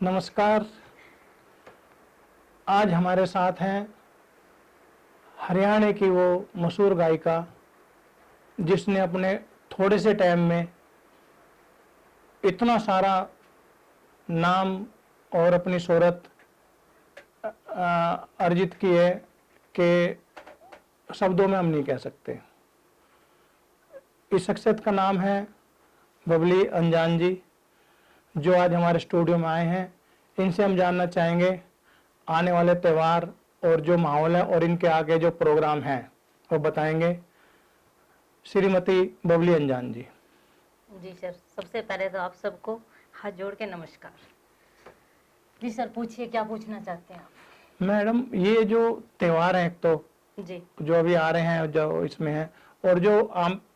नमस्कार। आज हमारे साथ हैं हरियाणा की वो मशहूर गायिका जिसने अपने थोड़े से टाइम में इतना सारा नाम और अपनी शोहरत अर्जित की है कि शब्दों में हम नहीं कह सकते। इस शख्सियत का नाम है बबली अंजान जी, जो आज हमारे स्टूडियो में आए हैं। इनसे हम जानना चाहेंगे आने वाले त्यौहार और जो माहौल है और इनके आगे जो प्रोग्राम हैं वो बताएंगे। श्रीमती बबली अंजान जी। जी सर, सबसे पहले तो आप सबको हाथ जोड़ के नमस्कार। जी सर, पूछिए क्या पूछना चाहते हैं आप। मैडम, ये जो त्यौहार हैं एक तो जी जो अभी आ रहे हैं, जो इसमें है, और जो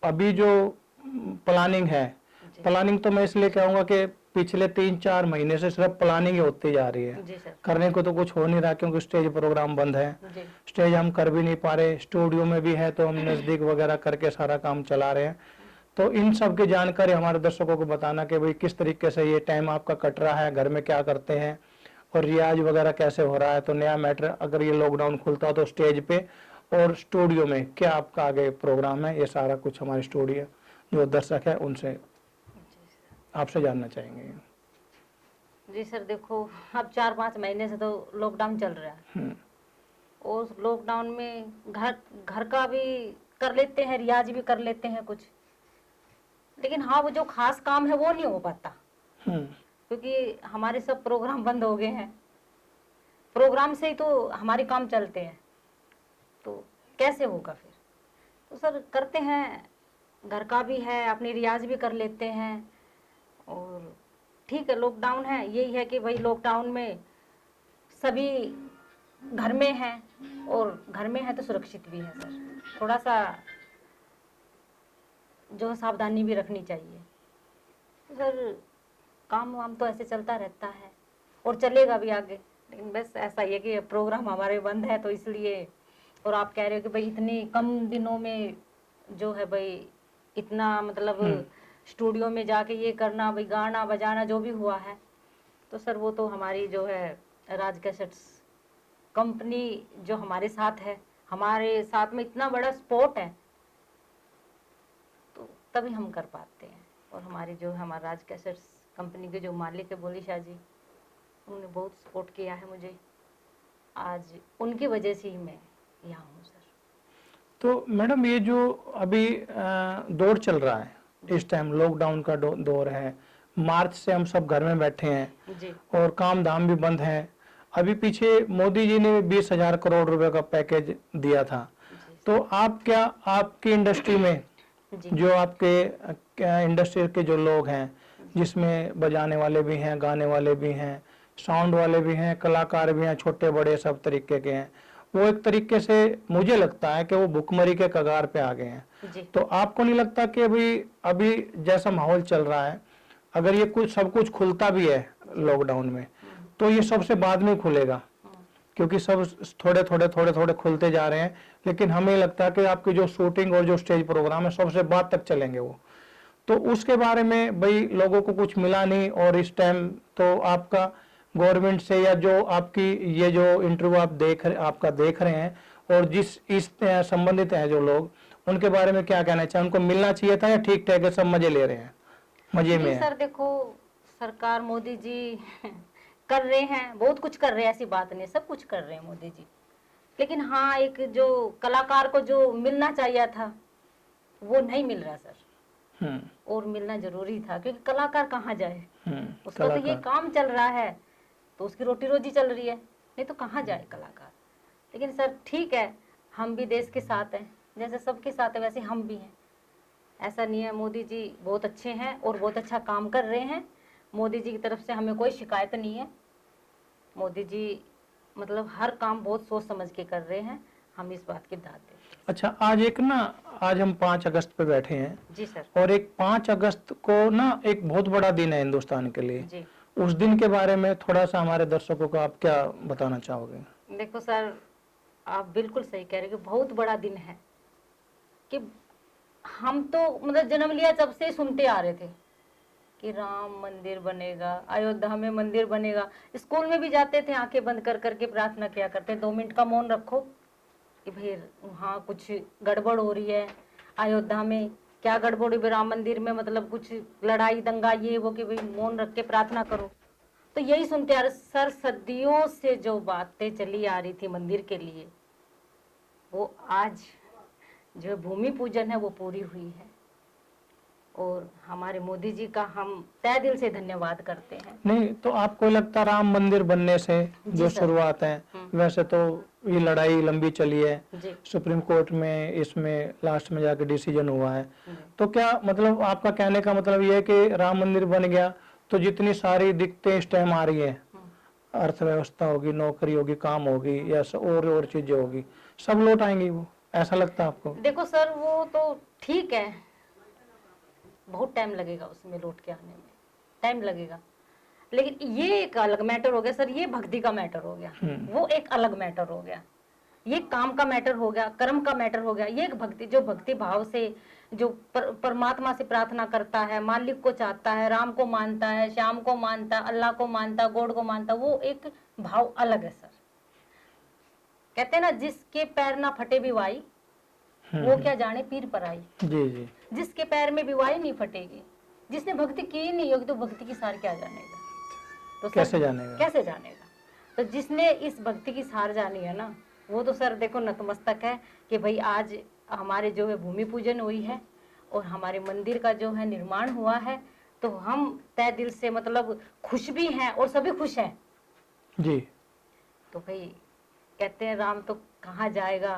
अभी जो प्लानिंग है, जी प्लानिंग तो मैं इसलिए कहूँगा कि पिछले 3-4 महीने से सिर्फ प्लानिंग ही होती जा रही है। जी सर। करने को तो कुछ हो नहीं रहा क्योंकि स्टेज प्रोग्राम बंद है। जी स्टेज हम कर भी नहीं पा रहे, स्टूडियो में भी है तो हम नज़दीक वगैरह करके सारा काम चला रहे हैं। तो इन सब की जानकारी हमारे दर्शकों को बताना कि भाई किस तरीके से ये टाइम आपका कट रहा है, घर में क्या करते हैं और रियाज वगैरह कैसे हो रहा है। तो नया मैटर, अगर ये लॉकडाउन खुलता तो स्टेज पे और स्टूडियो में क्या आपका आगे प्रोग्राम है, ये सारा कुछ हमारे स्टूडियो जो दर्शक है उनसे आपसे जानना चाहेंगे। जी सर, देखो अब 4-5 महीने से तो लॉकडाउन चल रहा है और लॉकडाउन में घर का भी कर लेते हैं, रियाज भी कर लेते हैं कुछ, लेकिन हाँ वो जो खास काम है वो नहीं हो पाता क्योंकि हमारे सब प्रोग्राम बंद हो गए हैं। प्रोग्राम से ही तो हमारे काम चलते हैं, तो कैसे होगा फिर। तो सर करते हैं, घर का भी है, अपनी रियाज भी कर लेते हैं। और ठीक है, लॉकडाउन है, यही है कि भाई लॉकडाउन में सभी घर में हैं और घर में है तो सुरक्षित भी है सर। थोड़ा सा जो सावधानी भी रखनी चाहिए। तो सर काम वाम तो ऐसे चलता रहता है और चलेगा भी आगे, लेकिन बस ऐसा ही है कि प्रोग्राम हमारे बंद है तो इसलिए। और आप कह रहे हो कि भाई इतने कम दिनों में जो है भाई इतना मतलब स्टूडियो में जाके ये करना, भाई गाना बजाना जो भी हुआ है, तो सर वो तो हमारी जो है राज कैसेट्स कंपनी जो हमारे साथ है, हमारे साथ में इतना बड़ा सपोर्ट है तो तभी हम कर पाते हैं। और हमारी जो हमारा राज कैसेट्स कंपनी के जो मालिक है बोली शाह जी, उन्होंने बहुत सपोर्ट किया है मुझे। आज उनकी वजह से ही मैं यहाँ हूँ सर। तो मैडम, ये जो अभी दौर चल रहा है, इस टाइम लॉकडाउन का दौर है, मार्च से हम सब घर में बैठे हैं जी और काम धाम भी बंद है। अभी पीछे मोदी जी ने 20,000 करोड़ रुपए का पैकेज दिया था। तो आप क्या, आपकी इंडस्ट्री में जो आपके इंडस्ट्री के जो लोग हैं, जिसमें बजाने वाले भी हैं, गाने वाले भी हैं, साउंड वाले भी हैं, कलाकार भी हैं, छोटे बड़े सब तरीके के हैं, वो एक तरीके से मुझे लगता है कि वो भुखमरी के कगार पे आ गए हैं। तो आपको नहीं लगता कि अभी जैसा माहौल चल रहा है, अगर ये कुछ सब कुछ खुलता भी है लॉकडाउन में, तो ये सबसे बाद में खुलेगा क्योंकि सब थोड़े थोड़े खुलते जा रहे हैं, लेकिन हमें लगता है कि आपकी जो शूटिंग और जो स्टेज प्रोग्राम है सबसे बाद तक चलेंगे वो। तो उसके बारे में भाई लोगों को कुछ मिला नहीं, और इस टाइम तो आपका गवर्नमेंट से या जो आपकी ये जो इंटरव्यू आप देख रहे हैं और जिस इस संबंधित हैं जो लोग, उनके बारे में क्या कहना चाहिए? उनको मिलना चाहिए था या ठीक ठाक है, सब मजे ले रहे हैं, मजे में है? सर देखो, सरकार मोदी जी कर रहे हैं, बहुत कुछ कर रहे हैं, ऐसी बात नहीं, सब कुछ कर रहे हैं मोदी जी, लेकिन हाँ एक जो कलाकार को जो मिलना चाहिए था वो नहीं मिल रहा सर। और मिलना जरूरी था क्योंकि कलाकार कहाँ जाए, उसका तो ये काम चल रहा है तो उसकी रोटी रोजी चल रही है, नहीं तो कहाँ जाए कलाकार। लेकिन सर ठीक है, हम भी देश के साथ हैं, जैसे सबके साथ है वैसे हम भी हैं, ऐसा नहीं है। मोदी जी बहुत अच्छे हैं और बहुत अच्छा काम कर रहे हैं। मोदी जी की तरफ से हमें कोई शिकायत नहीं है। मोदी जी मतलब हर काम बहुत सोच समझ के कर रहे हैं, हम इस बात की दाद देते हैं। अच्छा, आज हम 5 अगस्त पे बैठे हैं जी सर, और एक 5 अगस्त को ना एक बहुत बड़ा दिन है हिंदुस्तान के लिए जी। उस दिन के बारे में थोड़ा सा हमारे दर्शकों को आप क्या बताना चाहोगे? देखो सर, आप बिल्कुल सही कह रहे हैं कि बहुत बड़ा दिन है, कि हम तो मतलब जन्म लिया जब से सुनते आ रहे थे कि राम मंदिर बनेगा, अयोध्या में मंदिर बनेगा। स्कूल में भी जाते थे, आंखें बंद कर करके प्रार्थना किया करते, 2 मिनट का मौन रखो कि भाई वहाँ कुछ गड़बड़ हो रही है, अयोध्या में क्या गड़बड़ हुई, राम मंदिर में मतलब कुछ लड़ाई दंगा ये वो, कि भाई मौन रख के प्रार्थना करो। तो यही सुनते आ रहे सर, सदियों से जो बातें चली आ रही थी मंदिर के लिए, वो आज जो भूमि पूजन है वो पूरी हुई है। और हमारे मोदी जी का हम तहे दिल से धन्यवाद करते हैं। नहीं तो आपको लगता राम मंदिर बनने से जो सर। शुरुआत है, वैसे तो ये लड़ाई लंबी चली है, जी सुप्रीम कोर्ट में इसमें लास्ट में जाके डिसीजन हुआ है, जी। तो क्या मतलब आपका कहने का मतलब ये है कि राम मंदिर बन गया तो जितनी सारी दिक्कतें इस टाइम आ रही है, अर्थव्यवस्था होगी, नौकरी होगी, काम होगी, या और चीजें होगी, सब लौट आएंगी, वो ऐसा लगता है आपको? देखो सर, वो तो ठीक है, बहुत टाइम लगेगा उसमें लौट के आने में, टाइम लगेगा, लेकिन ये एक अलग मैटर हो गया सर, ये भक्ति का मैटर हो गया, वो एक अलग मैटर हो गया, ये काम का मैटर हो गया, कर्म का मैटर हो गया। ये एक भक्ति, जो भक्ति भाव से जो परमात्मा से प्रार्थना करता है, मालिक को चाहता है, राम को मानता है, श्याम को मानता है, अल्लाह को मानता है, गॉड को मानता है, वो एक भाव अलग है सर। कहते हैं ना, जिसके पैर ना फटे भी वाई, वो क्या जाने पीर पर आई। जी जी। जिसके पैर में भी वाई नहीं फटेगी, जिसने भक्ति की ही नहीं होगी, तो भक्ति की सार क्या जानेगा? तो कैसे जानेगा? कैसे जानेगा? तो जिसने इस भक्ति की सार जानी है ना, वो तो सर देखो नतमस्तक है कि भाई आज हमारे जो है भूमि पूजन हुई है और हमारे मंदिर का जो है निर्माण हुआ है, तो हम तहे दिल से मतलब खुश भी हैं और सभी खुश हैं जी। तो भाई कहते हैं राम तो कहाँ जाएगा,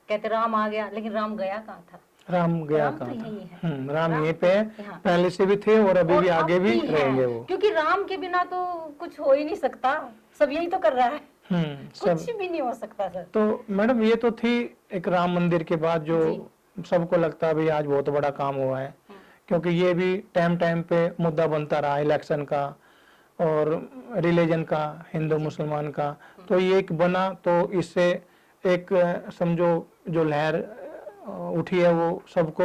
कहते राम आ गया, लेकिन राम गया कहाँ था? राम गया राम तो कहाँ था? यहीं है। राम यहीं पे है, यहाँ। पहले से भी थे और अभी भी और आगे अब भी है, रहेंगे वो। क्योंकि राम के बिना तो कुछ हो ही नहीं सकता, सब यही तो कर रहा है, सब। कुछ भी नहीं हो सकता सर। तो मैडम ये तो थी एक राम मंदिर के बाद जो सबको लगता है भाई आज बहुत बड़ा काम हुआ है, क्योंकि ये भी टाइम टाइम पे मुद्दा बनता रहा इलेक्शन का और रिलीजन का, हिंदू मुसलमान का, तो ये एक बना, तो इससे एक समझो जो लहर उठी है वो सबको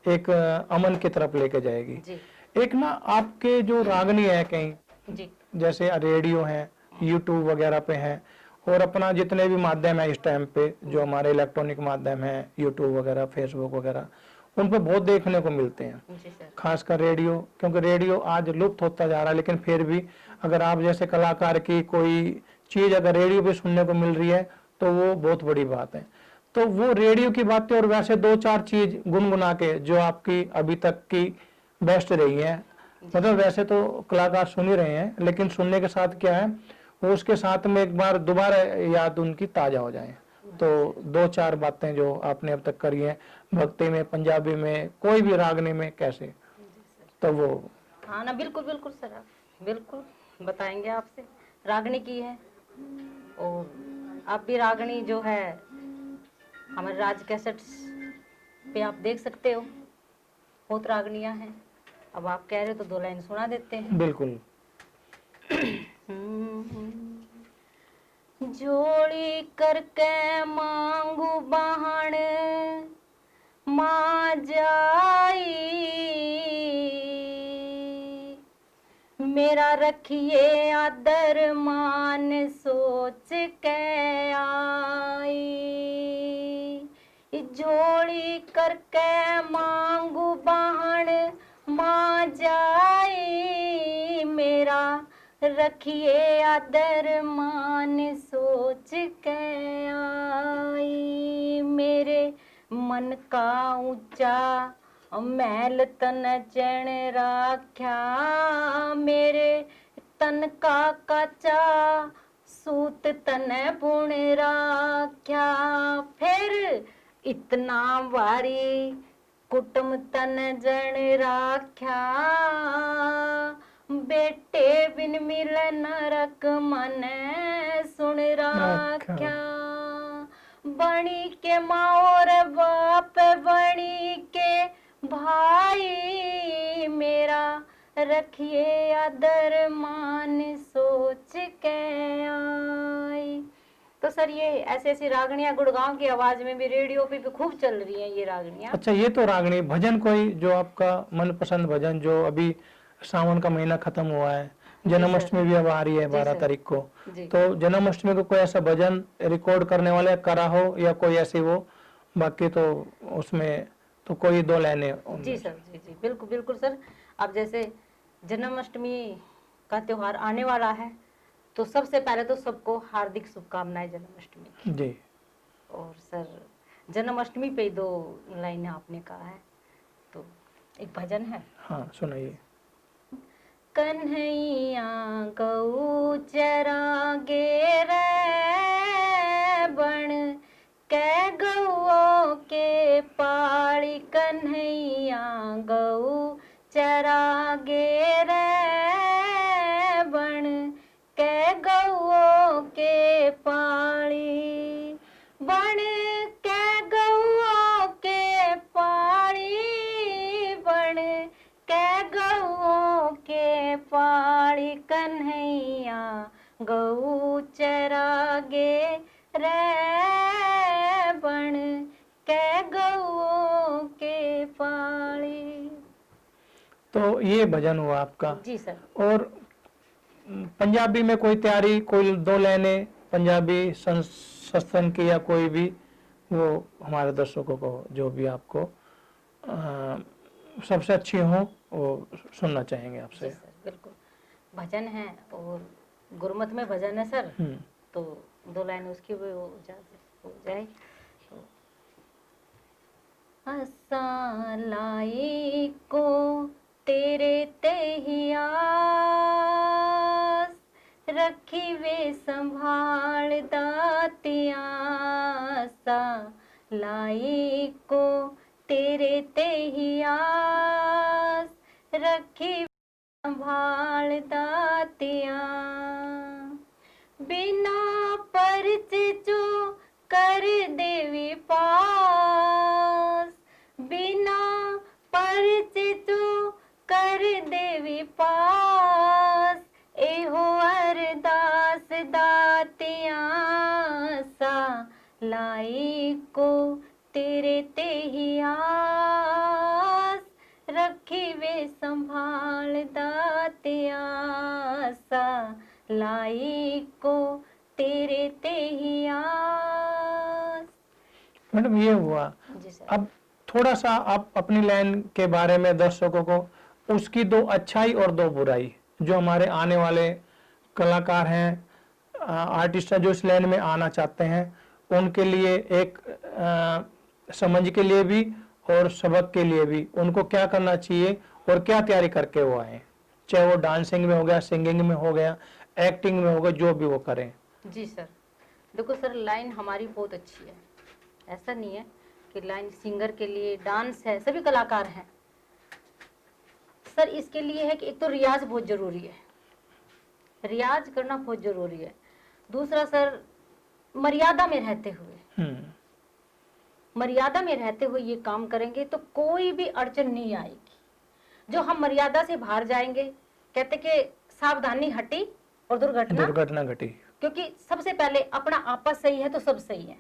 एक अमन की तरफ लेके जाएगी। जी एक ना आपके जो रागनी है कहीं जी जैसे रेडियो है, यूट्यूब वगैरह पे है, और अपना जितने भी माध्यम है इस टाइम पे जो हमारे इलेक्ट्रॉनिक माध्यम है, यूट्यूब वगैरह, फेसबुक वगैरह, उन पर बहुत देखने को मिलते हैं, जी सर। खासकर रेडियो, क्योंकि रेडियो आज लुप्त होता जा रहा है, लेकिन फिर भी अगर आप जैसे कलाकार की कोई चीज अगर रेडियो पे सुनने को मिल रही है तो वो बहुत बड़ी बात है। तो वो रेडियो की बातें और वैसे 2-4 चीज गुनगुना के जो आपकी अभी तक की बेस्ट रही है, मतलब वैसे तो कलाकार सुन ही रहे हैं, लेकिन सुनने के साथ क्या है वो उसके साथ में एक बार दोबारा याद उनकी ताजा हो जाए, तो 2-4 बातें जो आपने अब तक करी है भक्ति में, पंजाबी में, कोई भी रागनी में, कैसे, तो वो। हाँ ना, बिल्कुल बिल्कुल सर, आप बिल्कुल बताएंगे, आपसे रागनी की है, और आप भी रागनी जो है हमारे राज कैसेट्स पे आप देख सकते हो, बहुत रागनियां हैं। अब आप कह रहे हो तो 2 लाइन सुना देते हैं। बिल्कुल। जोड़ी करके मांगू बाहण माँ जाई, मेरा रखिए आदर मान सोच के आई, झोली करके मांगू बाहण माँ जाई, मेरा रखिए आदर मान सोच के आई, मेरे मन का ऊंचा मैल तन चैन राख्या, मेरे तन का काचा सूत तन पुण राख्या, फिर इतना वारी कुटुम तन जन राख्या, बेटे बिन मिले नरक मन सुन राख्या, बणी के माँ और बाप बणी के भाई, मेरा रखिए आदर मान सोच के आई। तो सर ये ऐसी ऐसी रागनियां गुड़गांव की आवाज में भी, रेडियो पे भी खूब चल रही हैं ये रागनियां। अच्छा, ये तो रागनी। भजन कोई जो आपका मनपसंद भजन जो अभी सावन का महीना खत्म हुआ है, जन्माष्टमी भी अब आ रही है जी 12 सर। तारीख को, जी तो जन्माष्टमी को कोई ऐसा भजन रिकॉर्ड करने वाले करा हो या कोई ऐसी वो, बाकी तो उसमें तो कोई दो लाइनें जी उनमें। सर। जी जी, बिल्कुल बिल्कुल सर। अब जैसे जन्माष्टमी का त्योहार आने वाला है, तो सबसे पहले तो सबको हार्दिक शुभकामनाएं जन्माष्टमी की। जी और सर जन्माष्टमी पे 2 लाइनें आपने कहा है, तो एक भजन है। हाँ सुनाइए। कन्हैया गऊ चरागे रे बन कै गऊ के पाड़ी, कन्हैया गऊ चरागे रे बन कै गऊ के पाड़ी, बन कै गऊ के पाड़ी, बन कै गऊ के पाड़ी, कन्हैया गऊ चरागे रे बन कै गऊ के पाड़ी। तो ये भजन हुआ आपका। जी सर। और पंजाबी में कोई तैयारी, कोई दो लाइनें पंजाबी सत्संग की या कोई भी, वो हमारे दर्शकों को जो भी आपको सबसे अच्छी हो वो सुनना चाहेंगे जी आपसे। सर बिल्कुल। भजन है और गुरमत में भजन है सर, तो 2 लाइन उसकी भी हो जाए तो। असा लाई को तेरे ते आस, रखी वे संभाल दातिया, सा लाई को तेरे ते आस, रखी संभाल दातिया, बिना परिचय जो कर देवी पास, बिना परिचय जो कर देवी पास, एहो अरदास दातिया, सा लाई को तेरे ते आस, रखी वे संभाल दातिया, सा लाई को तेरे ते आस। मैडम ये हुआ। जी सर। अब थोड़ा सा आप अपनी लाइन के बारे में दर्शकों को उसकी 2 अच्छाई और 2 बुराई, जो हमारे आने वाले कलाकार हैं, आर्टिस्ट हैं, जो इस लाइन में आना चाहते हैं, उनके लिए एक समझ के लिए भी और सबक के लिए भी उनको क्या करना चाहिए और क्या तैयारी करके वो आए, चाहे वो डांसिंग में हो गया, सिंगिंग में हो गया, एक्टिंग में हो गया, जो भी वो करें। जी सर। देखो सर, लाइन हमारी बहुत अच्छी है, ऐसा नहीं है कि लाइन सिंगर के लिए, डांस है, सभी कलाकार हैं सर। इसके लिए है कि एक तो रियाज बहुत जरूरी है, रियाज करना बहुत जरूरी है। दूसरा सर, मर्यादा में रहते हुए, मर्यादा में रहते हुए ये काम करेंगे तो कोई भी अड़चन नहीं आएगी। जो हम मर्यादा से बाहर जाएंगे, कहते कि सावधानी हटी और दुर्घटना घटी, क्योंकि सबसे पहले अपना आपस सही है तो सब सही है।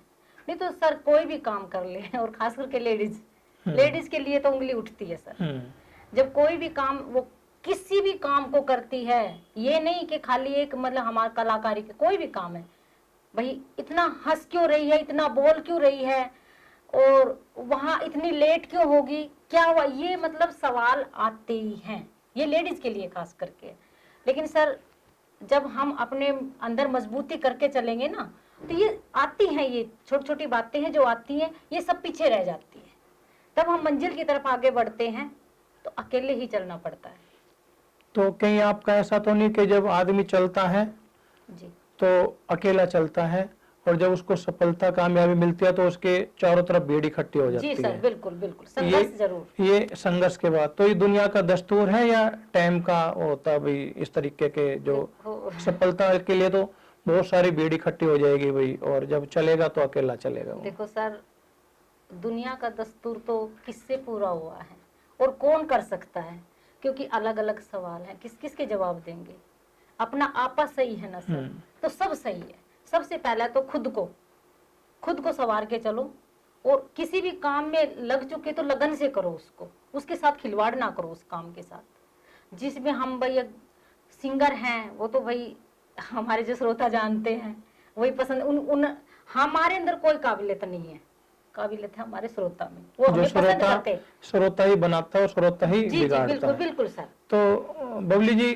नहीं तो सर कोई भी काम कर ले, और खास करके लेडीज के लिए तो उंगली उठती है सर। जब कोई भी काम, वो किसी भी काम को करती है, ये नहीं कि खाली एक मतलब हमारे कलाकारी के, कोई भी काम है, भाई इतना हंस क्यों रही है, इतना बोल क्यों रही है, और वहां इतनी लेट क्यों होगी, क्या हुआ, ये मतलब सवाल आते ही हैं, ये लेडीज के लिए खास करके। लेकिन सर जब हम अपने अंदर मजबूती करके चलेंगे ना, तो ये आती हैं, ये छोटी छोटी बातें हैं जो आती हैं, ये सब पीछे रह जाती है। तब हम मंजिल की तरफ आगे बढ़ते हैं, तो अकेले ही चलना पड़ता है। तो कहीं आपका ऐसा तो नहीं कि जब आदमी चलता है जी, तो अकेला चलता है, और जब उसको सफलता कामयाबी मिलती है तो उसके चारों तरफ भीड़ इकट्ठी हो जाती जी है। सर, बिल्कुल बिल्कुल, संघर्ष जरूर। ये संघर्ष के बाद तो ये दुनिया का दस्तूर है या टाइम का होता है भाई, इस तरीके के जो सफलता के लिए तो बहुत सारी भीड़ इकट्ठी हो जाएगी भाई, और जब चलेगा तो अकेला चलेगा वो। देखो सर, दुनिया का दस्तूर तो किससे पूरा हुआ है और कौन कर सकता है, क्योंकि अलग अलग सवाल हैं, किस किस के जवाब देंगे। अपना आपस सही है ना सर, तो सब सही है। सबसे पहला तो खुद को संवार के चलो, और किसी भी काम में लग चुके तो लगन से करो उसको, उसके साथ खिलवाड़ ना करो उस काम के साथ। जिसमें हम भाई सिंगर हैं, वो तो भाई हमारे जो श्रोता जानते हैं वही पसंद, उन उन हमारे अंदर कोई काबिलियत नहीं है, काबिलियत है हमारे श्रोता में, वो जो हमें पसंद श्रोता करते हैं। श्रोता ही बनाता है और श्रोता ही जी जी बिगाड़ता बिल्कुल है। बिल्कुल सर। तो बबली जी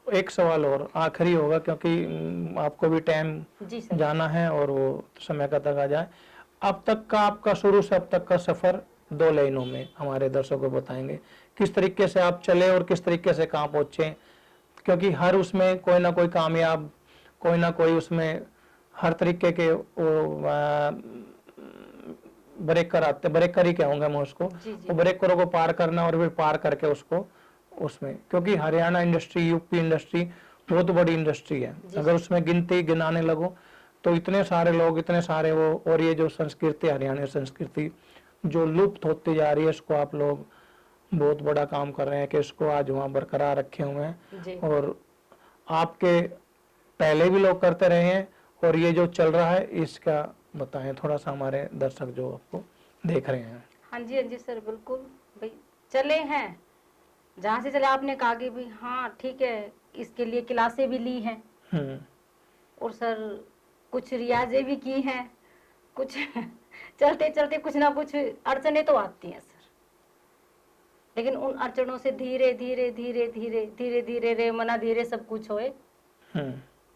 एक सवाल और आखिरी होगा, क्योंकि आपको भी टाइम जी सर। जाना है और वो समय का तक आ जाए। अब तक का आपका शुरू से अब तक का सफर 2 लाइनों में हमारे दर्शकों को बताएंगे, किस तरीके से आप चले और किस तरीके से कहाँ पहुंचे, क्योंकि हर उसमें कोई ना कोई कामयाब, कोई ना कोई उसमें हर तरीके के ब्रेकर आते, ब्रेकर ही कहूंगा मैं उसको, जी जी वो ब्रेकरों को पार करना और फिर पार करके उसको उसमें, क्योंकि हरियाणा इंडस्ट्री, यूपी इंडस्ट्री बहुत बड़ी इंडस्ट्री है। अगर उसमें गिनती गिनाने लगो तो इतने सारे लोग, इतने सारे वो, और ये जो संस्कृति, हरियाणा संस्कृति जो लुप्त होती जा रही है, इसको आप लोग बहुत बड़ा काम कर रहे हैं कि इसको आज वहाँ बरकरार रखे हुए हैं। और आपके पहले भी लोग करते रहे हैं और ये जो चल रहा है इसका बताएं थोड़ा सा हमारे दर्शक जो आपको देख रहे हैं। हाँ जी सर, बिल्कुल भाई चले हैं जहाँ से चले। आपने कहा कि भाई हाँ ठीक है, इसके लिए क्लासें भी ली हैं और सर कुछ रियाजें भी की हैं, कुछ चलते चलते कुछ ना कुछ अड़चने तो आती हैं सर, लेकिन उन अड़चनों से धीरे धीरे धीरे धीरे धीरे धीरे रे मना धीरे सब कुछ होए।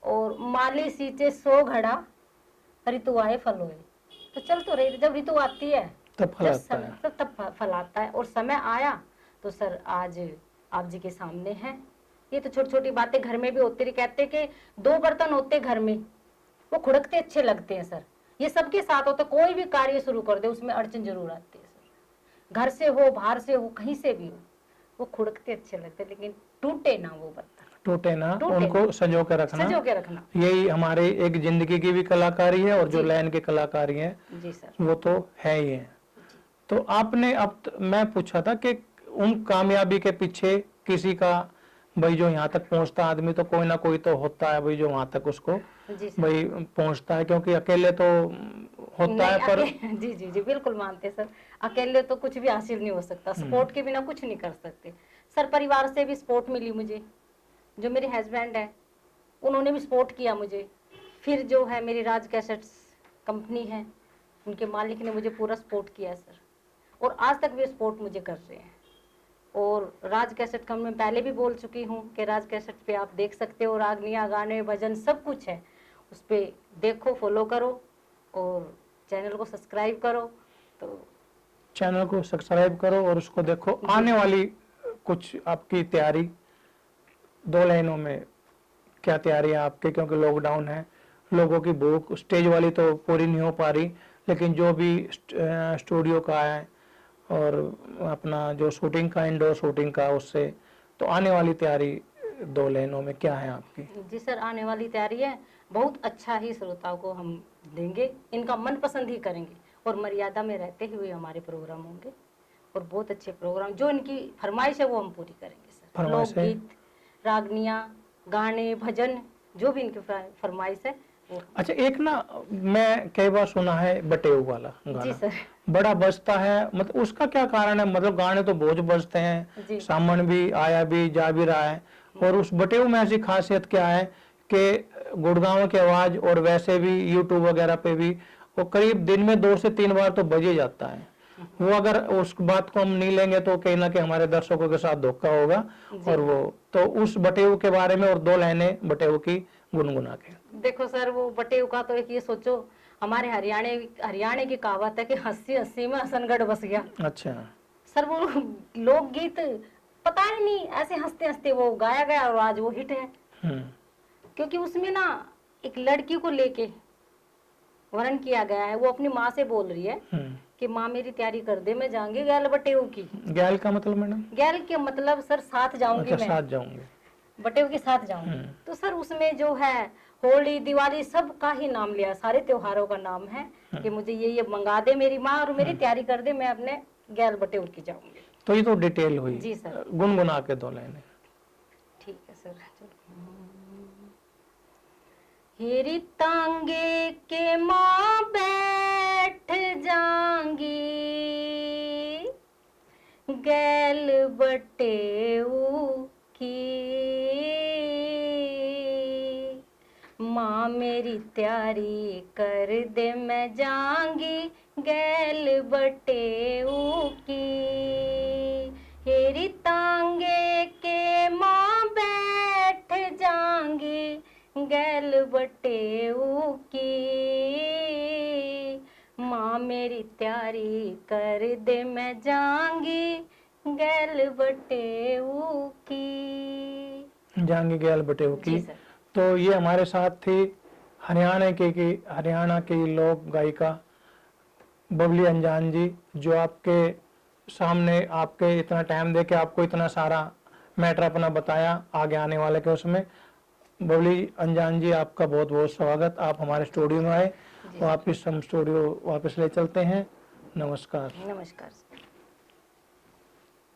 और माली सींचे 100 घड़ा ऋतु आए फल होए, तो चल तो रही, जब ऋतु आती है तब फल आता है, तब फल आता है। और समय आया तो सर आज आप जी के सामने है। ये तो छोटी छोटी बातें घर में भी होती रही, कहते कि 2 बर्तन होते घर में, वो खुड़कते अच्छे लगते हैं सर। ये सबके साथ होता, कोई भी कार्य शुरू कर दे उसमें अड़चन जरूर आती है सर, घर से हो, बाहर से हो, कहीं से भी हो, वो खुड़कते अच्छे लगते, लेकिन टूटे ना वो बर्तन, टूटे ना, उनको संजो के रखना, यही हमारे एक जिंदगी की भी कलाकारी है और जो लाइन की कलाकारी है जी सर, वो तो है ही है। तो आपने मैं पूछा था कि उन कामयाबी के पीछे किसी का भाई जो यहाँ तक पहुँचता आदमी तो कोई ना कोई तो होता है भाई जो वहां तक उसको भाई पहुँचता है, क्योंकि अकेले तो होता है पर जी जी जी बिल्कुल मानते सर, अकेले तो कुछ भी हासिल नहीं हो सकता, सपोर्ट के बिना कुछ नहीं कर सकते सर। परिवार से भी सपोर्ट मिली मुझे, जो मेरे हस्बैंड है उन्होंने भी सपोर्ट किया मुझे। फिर जो है मेरी राज कैसेट्स कंपनी है, उनके मालिक ने मुझे पूरा सपोर्ट किया सर, और आज तक भी सपोर्ट मुझे कर रहे हैं। और राज कैसेट कंपनी में पहले भी बोल चुकी हूँ कि राज कैसेट पे आप देख सकते हो, रागनिया, गाने, भजन सब कुछ है, उस पर देखो, फॉलो करो और चैनल को सब्सक्राइब करो। तो चैनल को सब्सक्राइब करो और उसको देखो। आने वाली कुछ आपकी तैयारी 2 लाइनों में क्या तैयारी है आपकी, क्योंकि लॉकडाउन है, लोगों की भूख, स्टेज वाली तो पूरी नहीं हो पा रही, लेकिन जो भी स्टूडियो का है और अपना जो शूटिंग का, इंडोर शूटिंग का, उससे तो आने वाली तैयारी 2 लाइनों में क्या है आपकी? जी सर, आने वाली तैयारी है, बहुत अच्छा ही श्रोताओं को हम देंगे, इनका मन पसंद ही करेंगे और मर्यादा में रहते हुए हमारे प्रोग्राम होंगे और बहुत अच्छे प्रोग्राम, जो इनकी फरमाइश है वो हम पूरी करेंगे सर। लोकगीत, रागनिया, गाने, भजन, जो भी इनकी फरमाइश है वो। अच्छा, एक ना मैं कई बार सुना है बटेऊ वाला गाना, जी सर, बड़ा बजता है, मतलब उसका क्या कारण है? मतलब गाने तो बहुत बजते हैं, सामन भी आया भी जा भी रहा है, और उस बटेऊ में ऐसी खासियत क्या है कि गुड़गांव की आवाज और वैसे भी यूट्यूब वगैरह पे भी वो करीब दिन में 2 से 3 बार तो बजे जाता है। वो अगर उस बात को हम नहीं लेंगे तो कहीं ना कहीं हमारे दर्शकों के साथ धोखा होगा। और वो तो उस बटेऊ के बारे में और 2 लाइनें बटेऊ की गुनगुना के। देखो सर, वो बटेऊ का तो एक ये सोचो, हमारे हरियाणा की कहावत है कि हंसी हंसी में हसनगढ़ बस गया। अच्छा सर, वो लोकगीत पता ही नहीं, ऐसे हंसते हंसते वो गाया गया और आज वो हिट है। क्योंकि उसमें ना एक लड़की को लेके वर्णन किया गया है, वो अपनी माँ से बोल रही है कि माँ मेरी तैयारी कर दे, मैं जाऊंगी गैल बटेऊ की। गैल का मतलब मैडम? गैल के मतलब सर साथ जाऊंगी। अच्छा, साथ जाऊंगी, बटेऊ के साथ जाऊंगी। तो सर उसमें जो है होली, दिवाली, सब का ही नाम लिया, सारे त्योहारों का नाम है कि मुझे ये मंगा दे मेरी माँ और मेरी तैयारी कर दे, मैं अपने गैल बटेऊ की जाऊंगी। तो ये तो डिटेल हुई। जी सर, गुनगुना के 2 लाइनें। ठीक है सर। हेरी तांगे के माँ बैठ जाएंगी, गैल बटेऊ तैयारी कर दे मैं जाऊंगी गैल बटेऊ की। हेरी तांगे के माँ बैठ जाऊंगी गैल बटेऊ की। माँ मेरी तैयारी कर दे मैं जाऊंगी गैल बटेऊ की। जाएंगे गैल बटेऊ की। जी सर। तो ये हमारे साथ थी हरियाणा की लोक गायिका बबली अंजान जी, जो आपके सामने आपके इतना टाइम दे के आपको इतना सारा मैटर अपना बताया आगे आने वाले के उसमें। बबली अंजान जी, आपका बहुत बहुत स्वागत, आप हमारे स्टूडियो में आए। वापिस हम स्टूडियो वापस ले चलते हैं। नमस्कार। नमस्कार।